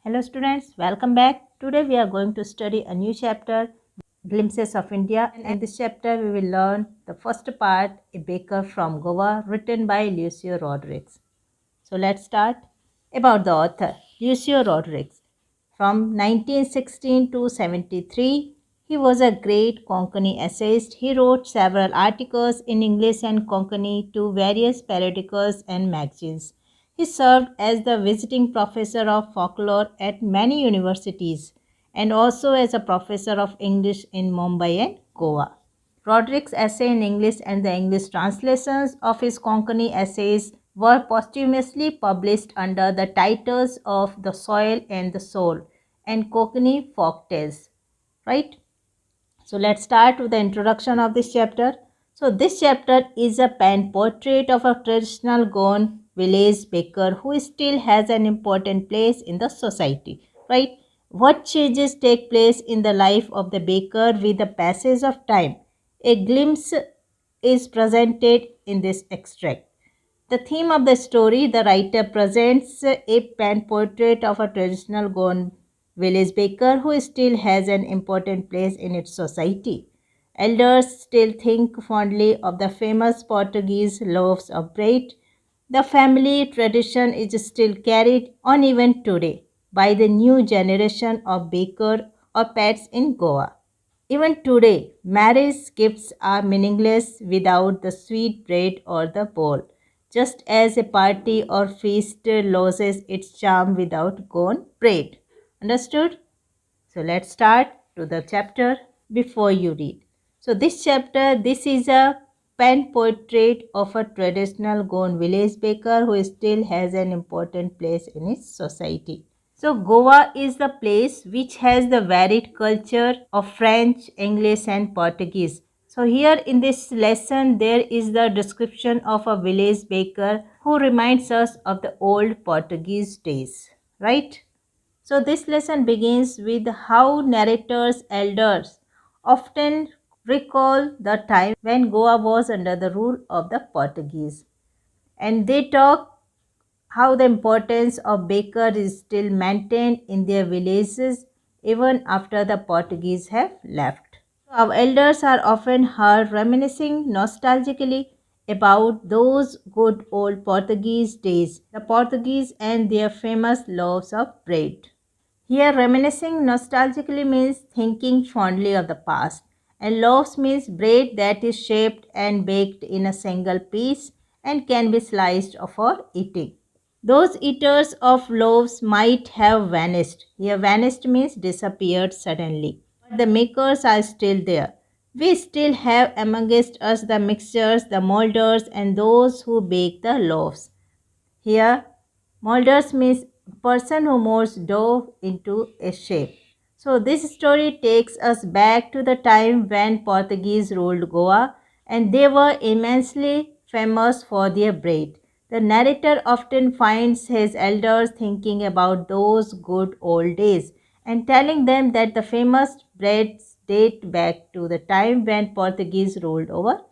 Hello students, welcome back. Today we are going to study a new chapter, Glimpses of India. And in this chapter we will learn the first part, A Baker from Goa, written by Lucio Rodriguez. So let's start. About the author, Lucio Rodriguez. From 1916 to 73, he was a great Konkani essayist. He wrote several articles in English and Konkani to various periodicals and magazines. He served as the visiting professor of folklore at many universities and also as a professor of English in Mumbai and Goa. Rodriguez's essay in English and the English translations of his Konkani essays were posthumously published under the titles of The Soil and the Soul and Konkani Folk Tales. Right? So let's start with the introduction of this chapter. So this chapter is a pen portrait of a traditional Goan village baker who still has an important place in the society. Right? What changes take place in the life of the baker with the passage of time? A glimpse is presented in this extract. The theme of the story, the writer presents a pen portrait of a traditional Goan village baker who still has an important place in its society. Elders still think fondly of the famous Portuguese loaves of bread. The family tradition is still carried on even today by the new generation of baker or pets in Goa. Even today, marriage gifts are meaningless without the sweet bread or the bowl, just as a party or feast loses its charm without Goan bread. Understood? So let's start to the chapter before you read. So this is a pen portrait of a traditional Goan village baker who still has an important place in its society. So Goa is the place which has the varied culture of French, English and Portuguese. So here in this lesson there is the description of a village baker who reminds us of the old Portuguese days, right? So this lesson begins with how narrators elders often recall the time when Goa was under the rule of the Portuguese, and they talk how the importance of baker is still maintained in their villages even after the Portuguese have left. Our elders are often heard reminiscing nostalgically about those good old Portuguese days, the Portuguese and their famous loaves of bread. Here, reminiscing nostalgically means thinking fondly of the past, and loaves means bread that is shaped and baked in a single piece and can be sliced for eating. Those eaters of loaves might have vanished. Here, vanished means disappeared suddenly. But the makers are still there. We still have amongst us the mixers, the molders, and those who bake the loaves. Here, molders means person who molds dough into a shape. So this story takes us back to the time when Portuguese ruled Goa and they were immensely famous for their bread. The narrator often finds his elders thinking about those good old days and telling them that the famous breads date back to the time when Portuguese ruled over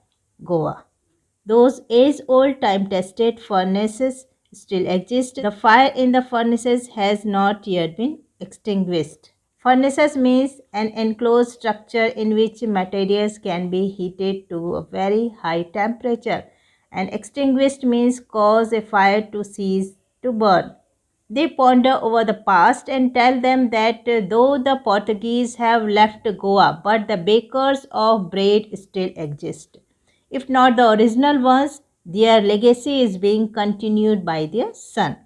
Goa. Those age-old time-tested furnaces still exist. The fire in the furnaces has not yet been extinguished. Furnaces means an enclosed structure in which materials can be heated to a very high temperature, and extinguished means cause a fire to cease to burn. They ponder over the past and tell them that though the Portuguese have left Goa, but the bakers of bread still exist. If not the original ones, their legacy is being continued by their son.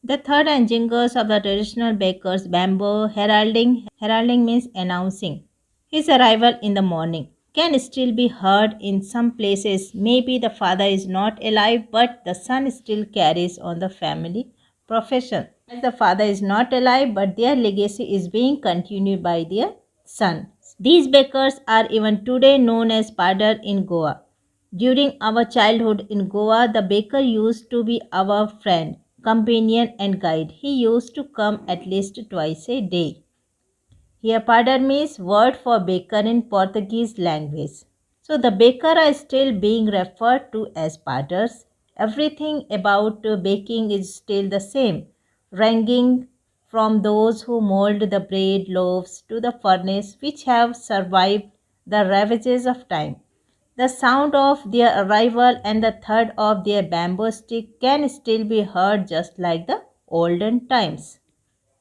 The third and jingles of the traditional bakers bamboo heralding means announcing his arrival in the morning can still be heard in some places. Maybe the father is not alive, but the son still carries on the family profession. As the father is not alive, but their legacy is being continued by their son. These bakers are even today known as padar in Goa. During our childhood in Goa, the baker used to be our friend, companion and guide. He used to come at least twice a day. Here padar means word for baker in Portuguese language. So the baker are still being referred to as padars. Everything about baking is still the same. Wrangling from those who mold the bread loaves to the furnace which have survived the ravages of time. The sound of their arrival and the thud of their bamboo stick can still be heard just like the olden times.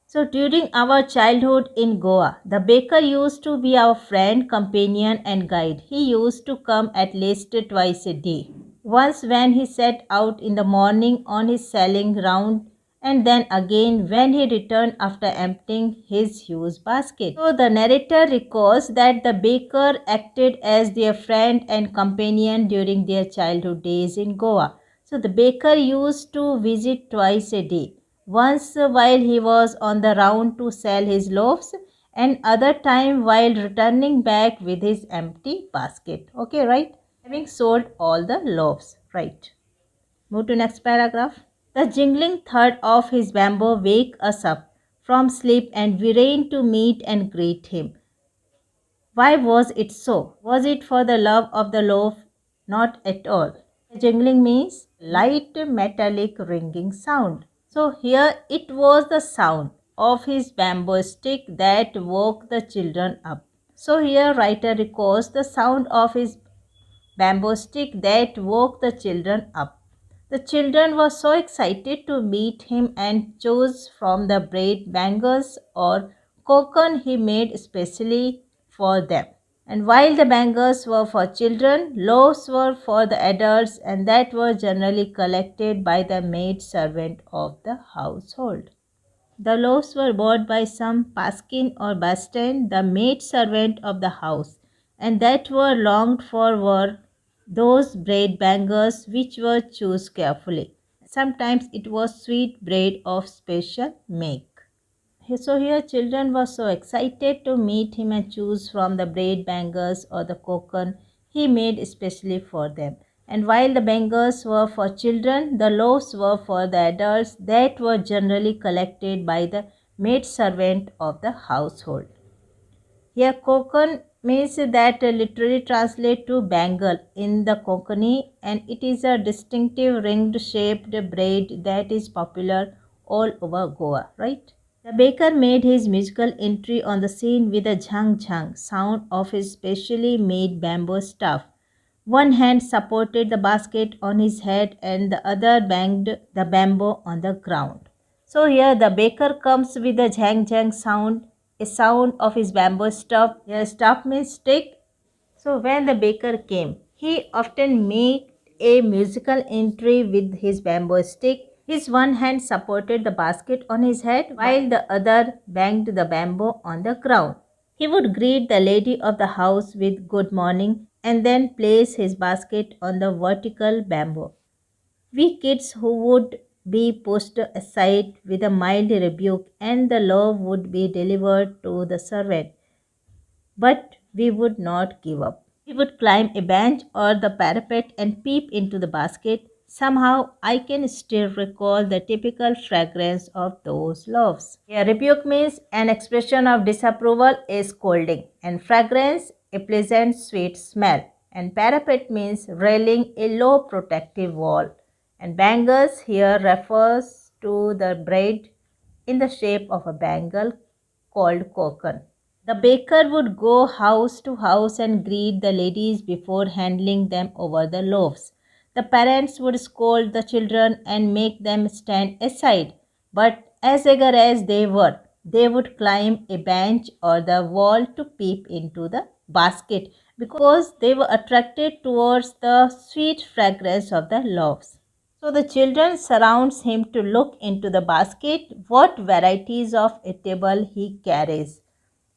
So during our childhood in Goa, the baker used to be our friend, companion and guide. He used to come at least twice a day. Once when he set out in the morning on his selling round, and then again when he returned after emptying his huge basket. So the narrator recalls that the baker acted as their friend and companion during their childhood days in Goa. So the baker used to visit twice a day. Once while he was on the round to sell his loaves, and other time while returning back with his empty basket. Okay, right? Having sold all the loaves, right? Move to next paragraph. The jingling thud of his bamboo wake us up from sleep, and we ran to meet and greet him. Why was it so? Was it for the love of the loaf? Not at all. Jingling means light metallic ringing sound. So here it was the sound of his bamboo stick that woke the children up. So here writer records the sound of his bamboo stick that woke the children up. The children were so excited to meet him and chose from the bread bangers or coconut he made specially for them. And while the bangers were for children, loaves were for the adults, and that were generally collected by the maid servant of the household. The loaves were bought by some Paskin or Bastin, the maid servant of the house, and that were longed for were those bread bangers which were chosen carefully. Sometimes it was sweet bread of special make. So here children were so excited to meet him and choose from the bread bangers or the coconut he made especially for them. And while the bangers were for children, the loaves were for the adults that were generally collected by the maid servant of the household. Here coconut means that literally translate to bangle in the Konkani, and it is a distinctive ringed shaped bread that is popular all over Goa, right? The baker made his musical entry on the scene with a jhang jhang sound of his specially made bamboo staff. One hand supported the basket on his head and the other banged the bamboo on the ground. So here the baker comes with a jhang jhang sound, a sound of his bamboo staff. Here staff means stick. So when the baker came, he often made a musical entry with his bamboo stick. His one hand supported the basket on his head while the other banged the bamboo on the ground. He would greet the lady of the house with good morning and then place his basket on the vertical bamboo. We kids who would be pushed aside with a mild rebuke, and the love would be delivered to the servant. But we would not give up. We would climb a bench or the parapet and peep into the basket. Somehow I can still recall the typical fragrance of those loaves. A rebuke means an expression of disapproval, a scolding, and fragrance, a pleasant sweet smell. And parapet means railing, a low protective wall. And bangles here refers to the braid in the shape of a bangle called kokan. The baker would go house to house and greet the ladies before handing them over the loaves. The parents would scold the children and make them stand aside, but as eager as they were, they would climb a bench or the wall to peep into the basket because they were attracted towards the sweet fragrance of the loaves. So the children surrounds him to look into the basket what varieties of eatable he carries,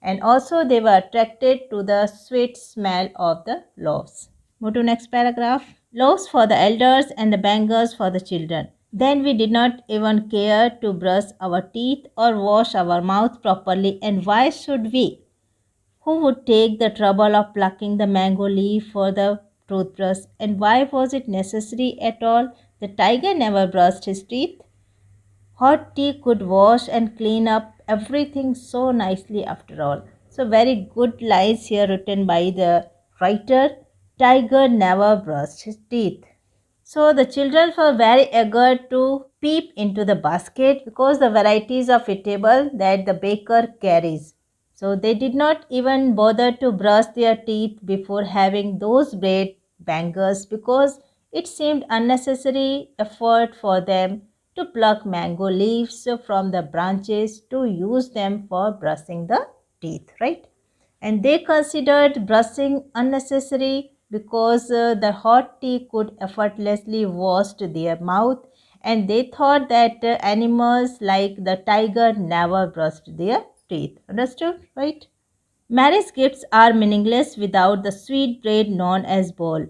and also they were attracted to the sweet smell of the loaves. Move to next paragraph. Loaves for the elders and the bangers for the children. Then we did not even care to brush our teeth or wash our mouth properly, and why should we? Who would take the trouble of plucking the mango leaf for the toothbrush, and why was it necessary at all? The tiger never brushed his teeth. Hot tea could wash and clean up everything so nicely after all. So very good lines here written by the writer. Tiger never brushed his teeth. So the children were very eager to peep into the basket because the varieties of eatable that the baker carries. So they did not even bother to brush their teeth before having those bread bangers because it seemed unnecessary effort for them to pluck mango leaves from the branches to use them for brushing the teeth, right? And they considered brushing unnecessary because the hot tea could effortlessly wash their mouth, and they thought that animals like the tiger never brushed their teeth. Understood, right? Marriage gifts are meaningless without the sweet bread known as bol.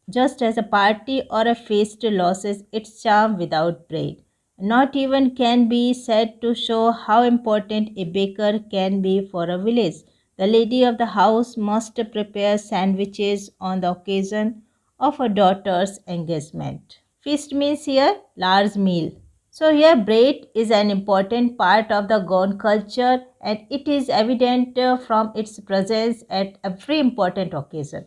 Just as a party or a feast loses its charm without bread. Not even can be said to show how important a baker can be for a village. The lady of the house must prepare sandwiches on the occasion of her daughter's engagement. Feast means here large meal. So here bread is an important part of the Goan culture and it is evident from its presence at every important occasion.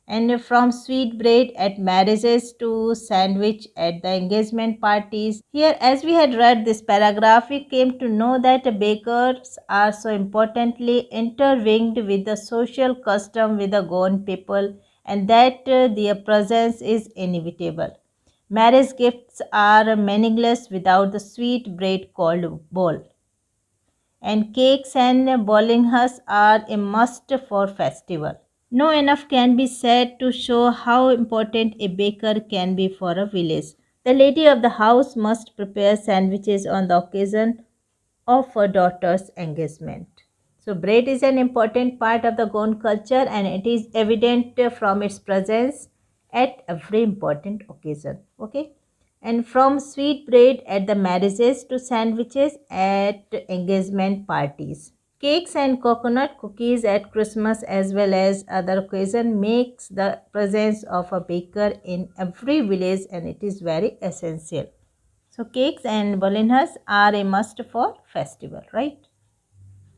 And from sweet bread at marriages to sandwich at the engagement parties. Here, as we had read this paragraph, we came to know that bakers are so importantly intertwined with the social custom with the Goan people and that their presence is inevitable. Marriage gifts are meaningless without the sweet bread called bol, and cakes and bolinghas are a must for festival. No enough can be said to show how important a baker can be for a village. The lady of the house must prepare sandwiches on the occasion of her daughter's engagement. So, bread is an important part of the Goan culture and it is evident from its presence at every important occasion. Okay, and from sweet bread at the marriages to sandwiches at engagement parties. Cakes and coconut cookies at Christmas as well as other occasion makes the presence of a baker in every village and it is very essential. So cakes and bolinhas are a must for festival, right?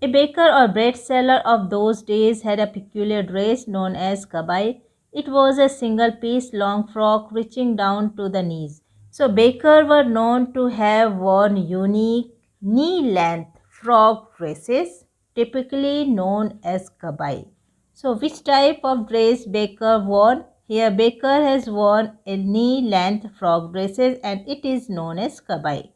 A baker or bread seller of those days had a peculiar dress known as kabai. It was a single piece long frock reaching down to the knees. So bakers were known to have worn unique knee-length frock dresses, typically known as kabai. So which type of dress baker wore? Here baker has worn a knee-length frock dresses and it is known as kabai.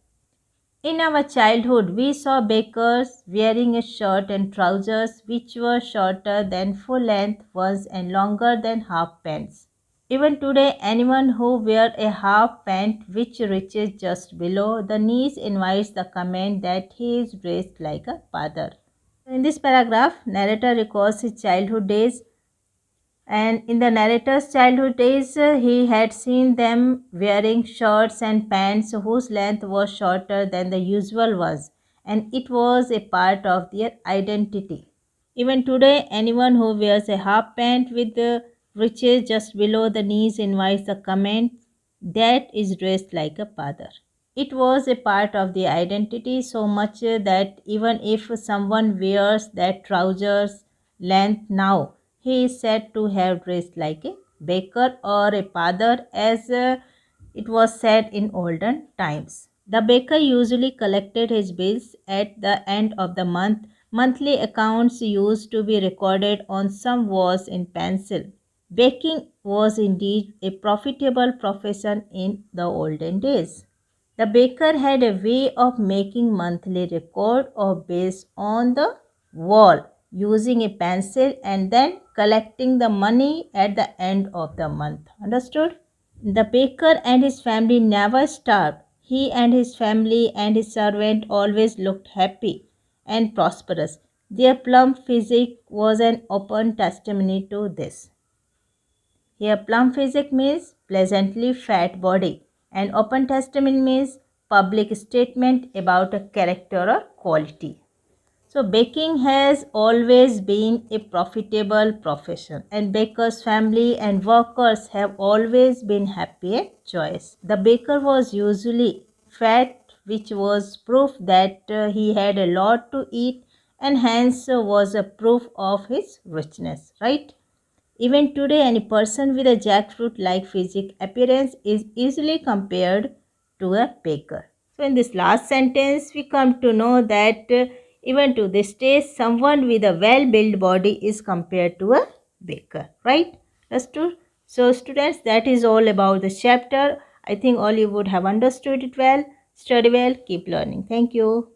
In our childhood, we saw bakers wearing a shirt and trousers which were shorter than full length ones and longer than half pants. Even today, anyone who wears a half pant which reaches just below the knees invites the comment that he is dressed like a father. In this paragraph, narrator recalls his childhood days, and in the narrator's childhood days, he had seen them wearing shirts and pants whose length was shorter than the usual ones, and it was a part of their identity. Even today, anyone who wears a half pant with the breeches just below the knees invites the comment that is dressed like a father. It was a part of the identity so much that even if someone wears that trousers length now, he is said to have dressed like a baker or a father as it was said in olden times. The baker usually collected his bills at the end of the month. Monthly accounts used to be recorded on some walls in pencil. Baking was indeed a profitable profession in the olden days. The baker had a way of making monthly record of bills on the wall using a pencil and then collecting the money at the end of the month. Understood? The baker and his family never starved. He and his family and his servant always looked happy and prosperous. Their plump physique was an open testimony to this. Here, plump physique means pleasantly fat body, and open testimony means public statement about a character or quality. So, baking has always been a profitable profession, and baker's family and workers have always been happy and joyous. The baker was usually fat, which was proof that he had a lot to eat, and hence was a proof of his richness, right? Even today, any person with a jackfruit-like physical appearance is easily compared to a baker. So in this last sentence, we come to know that even to this day, someone with a well-built body is compared to a baker, right? So students, that is all about the chapter. I think all you would have understood it well. Study well, keep learning. Thank you.